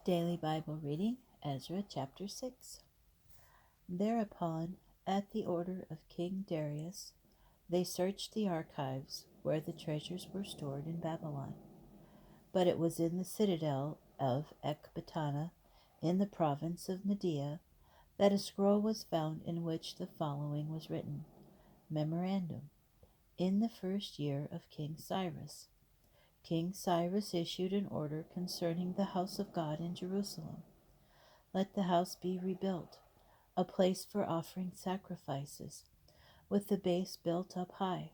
Daily Bible reading, Ezra chapter 6. Thereupon, at the order of King Darius, they searched the archives where the treasures were stored in Babylon. But it was in the citadel of Ecbatana, in the province of Media, that a scroll was found in which the following was written: Memorandum. In the first year of King Cyrus, King Cyrus issued an order concerning the house of God in Jerusalem. Let the house be rebuilt, a place for offering sacrifices, with the base built up high.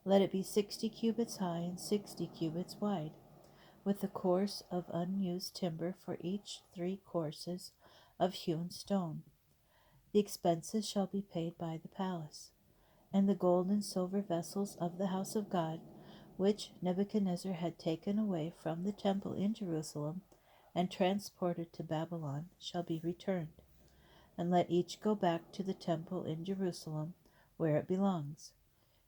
Let it be 60 cubits high and 60 cubits wide, with a course of unused timber for each 3 courses of hewn stone. The expenses shall be paid by the palace, and the gold and silver vessels of the house of God, which Nebuchadnezzar had taken away from the temple in Jerusalem and transported to Babylon, shall be returned, and let each go back to the temple in Jerusalem, where it belongs.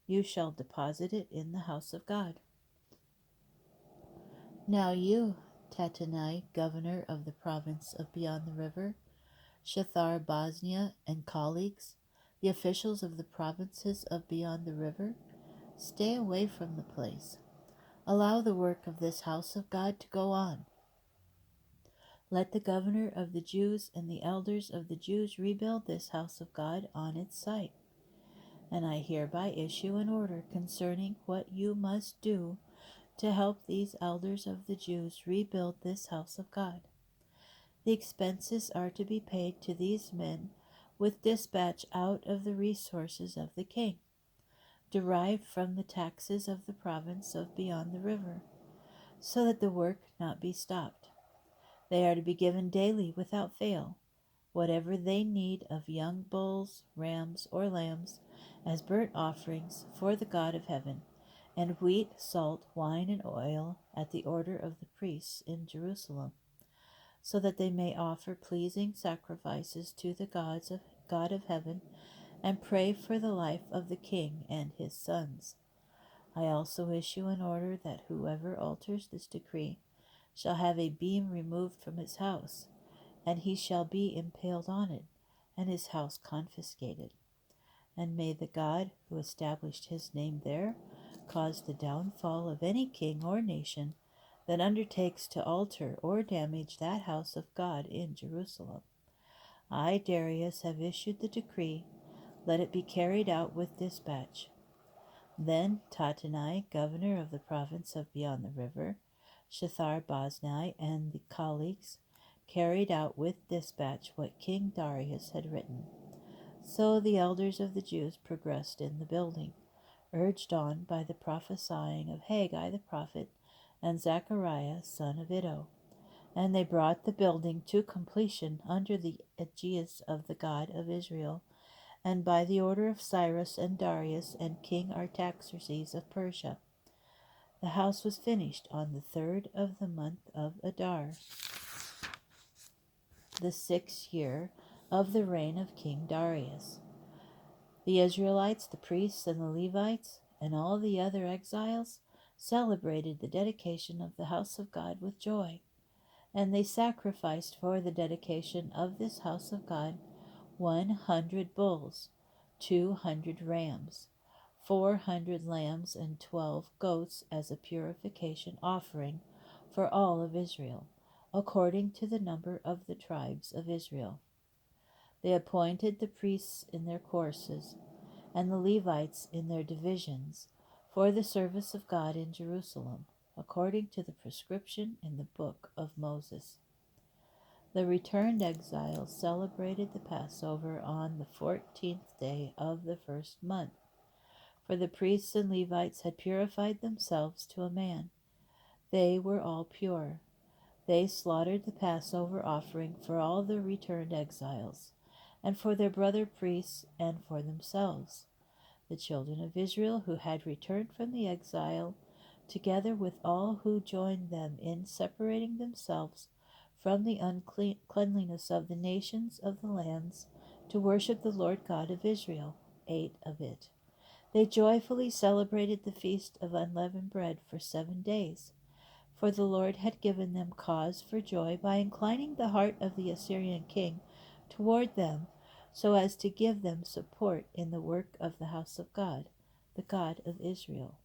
You shall deposit it in the house of God. Now you, Tattenai, governor of the province of beyond the river, Shethar Bosnia and colleagues, the officials of the provinces of beyond the river, stay away from the place. Allow the work of this house of God to go on. Let the governor of the Jews and the elders of the Jews rebuild this house of God on its site. And I hereby issue an order concerning what you must do to help these elders of the Jews rebuild this house of God. The expenses are to be paid to these men with dispatch out of the resources of the king, derived from the taxes of the province of beyond the river, so that the work not be stopped. They are to be given daily without fail, whatever they need of young bulls, rams, or lambs, as burnt offerings for the God of heaven, and wheat, salt, wine, and oil at the order of the priests in Jerusalem, so that they may offer pleasing sacrifices to the God of heaven, and pray for the life of the king and his sons. I also issue an order that whoever alters this decree shall have a beam removed from his house, and he shall be impaled on it, and his house confiscated. And may the God who established his name there cause the downfall of any king or nation that undertakes to alter or damage that house of God in Jerusalem. I, Darius, have issued the decree. Let it be carried out with dispatch. Then Tattenai, governor of the province of beyond the river, Shethar Bosnai, and the colleagues carried out with dispatch what King Darius had written. So the elders of the Jews progressed in the building, urged on by the prophesying of Haggai the prophet and Zechariah son of Iddo. And they brought the building to completion under the aegis of the God of Israel, and by the order of Cyrus and Darius and King Artaxerxes of Persia. The house was finished on the 3rd of the month of Adar, the 6th year of the reign of King Darius. The Israelites, the priests, and the Levites, and all the other exiles celebrated the dedication of the house of God with joy, and they sacrificed for the dedication of this house of God 100 bulls, 200 rams, 400 lambs, and 12 goats as a purification offering for all of Israel, according to the number of the tribes of Israel. They appointed the priests in their courses, and the Levites in their divisions, for the service of God in Jerusalem, according to the prescription in the book of Moses. The returned exiles celebrated the Passover on the 14th day of the first month, for the priests and Levites had purified themselves to a man. They were all pure. They slaughtered the Passover offering for all the returned exiles, and for their brother priests and for themselves. The children of Israel who had returned from the exile, together with all who joined them in separating themselves from the uncleanliness of the nations of the lands to worship the Lord God of Israel, ate of it. They joyfully celebrated the feast of unleavened bread for 7 days, for the Lord had given them cause for joy by inclining the heart of the Assyrian king toward them, so as to give them support in the work of the house of God, the God of Israel.